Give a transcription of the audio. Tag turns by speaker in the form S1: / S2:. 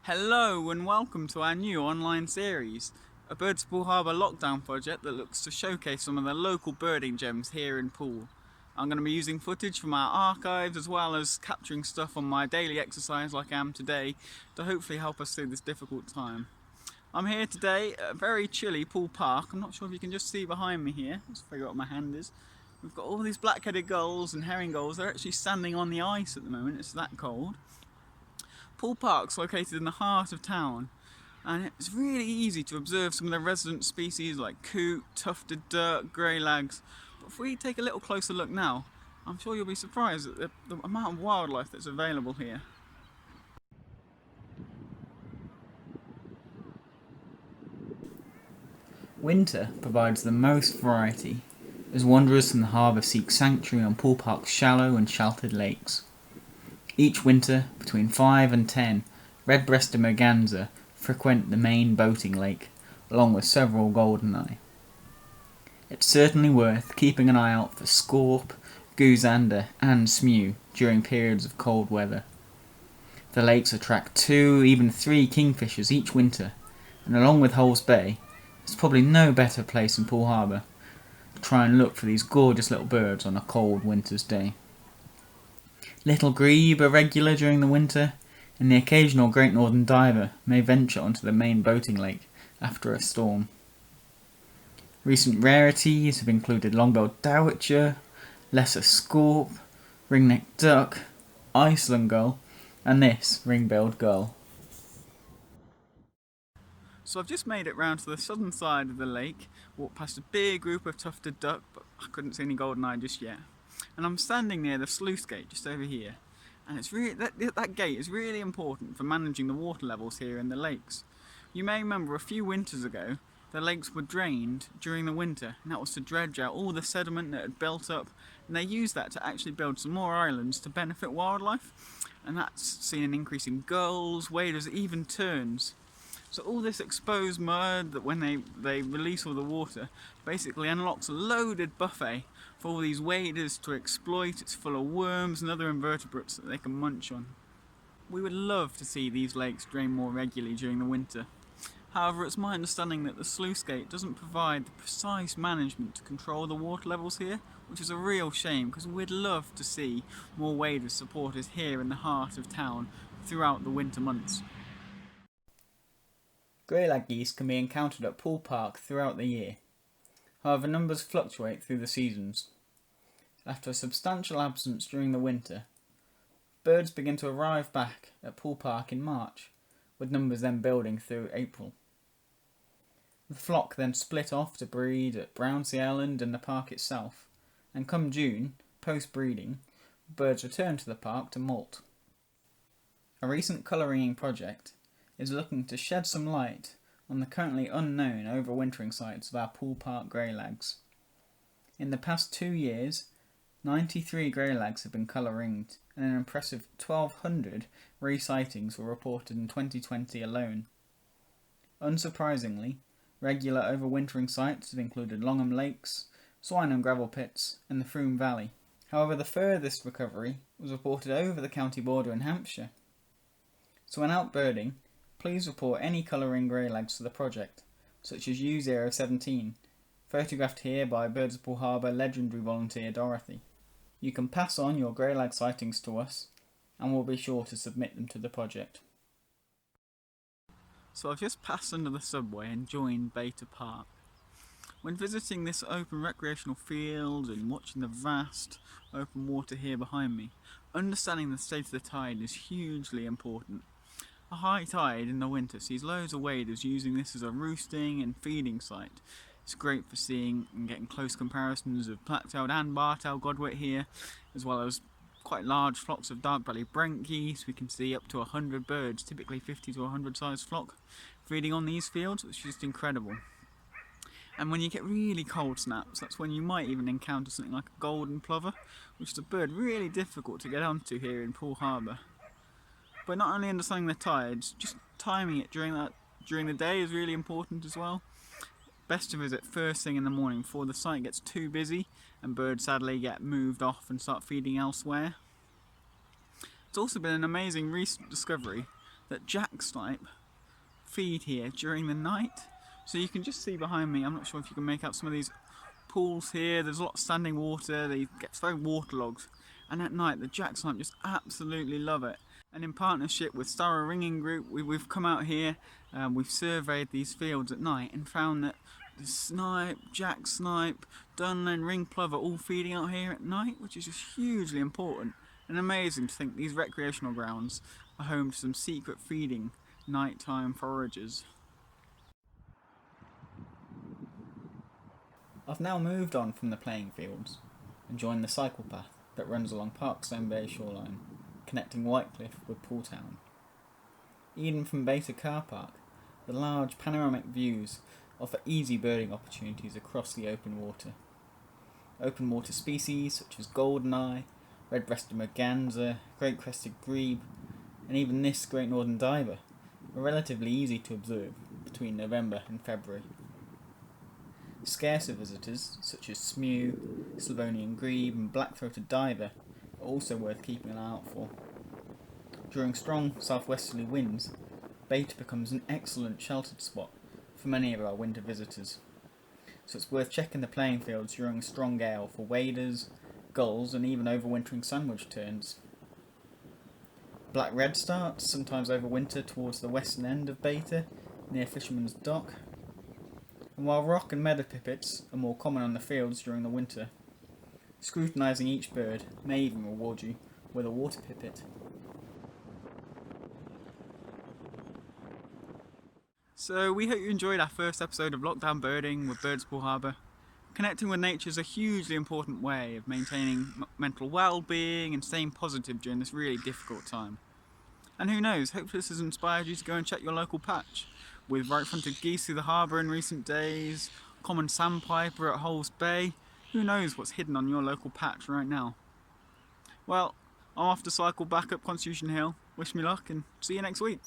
S1: Hello and welcome to our new online series, a Birds of Poole Harbour lockdown project that looks to showcase some of the local birding gems here in Poole. I'm going to be using footage from our archives as well as capturing stuff on my daily exercise like I am today to hopefully help us through this difficult time. I'm here today at a very chilly Poole Park. I'm not sure if you can just see behind me here. Let's figure out what my hand is. We've got all these black-headed gulls and herring gulls. They're actually standing on the ice at the moment, it's that cold. Poole Park's located in the heart of town, and it's really easy to observe some of the resident species like coot, tufted duck, greylags. But if we take a little closer look now, I'm sure you'll be surprised at the amount of wildlife that's available here. Winter provides the most variety, as wanderers from the harbour seek sanctuary on Poole Park's shallow and sheltered lakes. Each winter, between 5 and 10, red-breasted merganser frequent the main boating lake, along with several goldeneye. It's certainly worth keeping an eye out for scorp, goosander and smew during periods of cold weather. The lakes attract 2, even 3 kingfishers each winter, and along with Hulls Bay, there's probably no better place in Poole Harbour to try and look for these gorgeous little birds on a cold winter's day. Little grebe are regular during the winter, and the occasional great northern diver may venture onto the main boating lake after a storm. Recent rarities have included long-billed dowitcher, lesser scorp, ring-necked duck, Iceland gull, and this ring-billed gull. So I've just made it round to the southern side of the lake, walked past a big group of tufted duck, but I couldn't see any goldeneye just yet. And I'm standing near the sluice gate just over here, and it's really that gate is really important for managing the water levels here in the lakes. You may remember a few winters ago the lakes were drained during the winter, and that was to dredge out all the sediment that had built up, and they used that to actually build some more islands to benefit wildlife, and that's seen an increase in gulls, waders, even terns. So all this exposed mud that when they release all the water basically unlocks a loaded buffet for all these waders to exploit. It's full of worms and other invertebrates that they can munch on. We would love to see these lakes drain more regularly during the winter. However, it's my understanding that the sluice gate doesn't provide the precise management to control the water levels here, which is a real shame because we'd love to see more waders supported here in the heart of town throughout the winter months. Greylag geese can be encountered at Poole Park throughout the year. However, numbers fluctuate through the seasons. After a substantial absence during the winter, birds begin to arrive back at Poole Park in March, with numbers then building through April. The flock then split off to breed at Brownsea Island and the park itself, and come June, post-breeding, birds return to the park to molt. A recent colour-ringing project is looking to shed some light on the currently unknown overwintering sites of our Poole Park greylags. In the past 2 years, 93 greylags have been colour-ringed, and an impressive 1,200 re-sightings were reported in 2020 alone. Unsurprisingly, regular overwintering sites have included Longham Lakes, Swineham Gravel Pits, and the Froome Valley. However, the furthest recovery was reported over the county border in Hampshire. So when out birding, please report any colour-ring greylags to the project, such as U017, photographed here by Birds of Poole Harbour legendary volunteer Dorothy. You can pass on your greylag sightings to us, and we'll be sure to submit them to the project. So I've just passed under the subway and joined Beta Park. When visiting this open recreational field and watching the vast open water here behind me, understanding the state of the tide is hugely important. A high tide in the winter sees loads of waders using this as a roosting and feeding site. It's great for seeing and getting close comparisons of black-tailed and bar-tailed godwit here, as well as quite large flocks of dark-bellied brent geese. We can see up to 100 birds, typically 50 to 100 size flock, feeding on these fields, which is just incredible. And when you get really cold snaps, that's when you might even encounter something like a golden plover, which is a bird really difficult to get onto here in Poole Harbour. But not only understanding the tides, just timing it during the day is really important as well. Best to visit first thing in the morning before the site gets too busy and birds sadly get moved off and start feeding elsewhere. It's also been an amazing recent discovery that jack snipe feed here during the night. So you can just see behind me, I'm not sure if you can make out some of these pools here. There's a lot of standing water, they get very waterlogged, and at night the jack snipe just absolutely love it. And in partnership with Sparrow Ringing Group, we've come out here, we've surveyed these fields at night and found that the snipe, jack snipe, dunlin, ring plover all feeding out here at night, which is just hugely important and amazing to think these recreational grounds are home to some secret feeding nighttime foragers. I've now moved on from the playing fields and joined the cycle path that runs along Parkstone Bay shoreline, connecting Whitecliff with Poole Town. Even from Beta Car Park, the large panoramic views offer easy birding opportunities across the open water. Open water species such as goldeneye, red-breasted merganser, great-crested grebe, and even this great northern diver are relatively easy to observe between November and February. Scarcer visitors such as smew, Slavonian grebe and black-throated diver are also worth keeping an eye out for. During strong southwesterly winds, Beta becomes an excellent sheltered spot for many of our winter visitors, so it's worth checking the playing fields during a strong gale for waders, gulls and even overwintering sandwich terns. Black redstarts sometimes overwinter towards the western end of Beta, near Fisherman's Dock, and while rock and meadow pipits are more common on the fields during the winter, scrutinising each bird may even reward you with a water pipit. So we hope you enjoyed our first episode of Lockdown Birding with Birds Poole Harbour. Connecting with nature is a hugely important way of maintaining mental well-being and staying positive during this really difficult time. And who knows, hopefully this has inspired you to go and check your local patch. With right-fronted geese through the harbour in recent days, common sandpiper at Holes Bay, who knows what's hidden on your local patch right now. Well, I'm off to cycle back up Constitution Hill. Wish me luck and see you next week.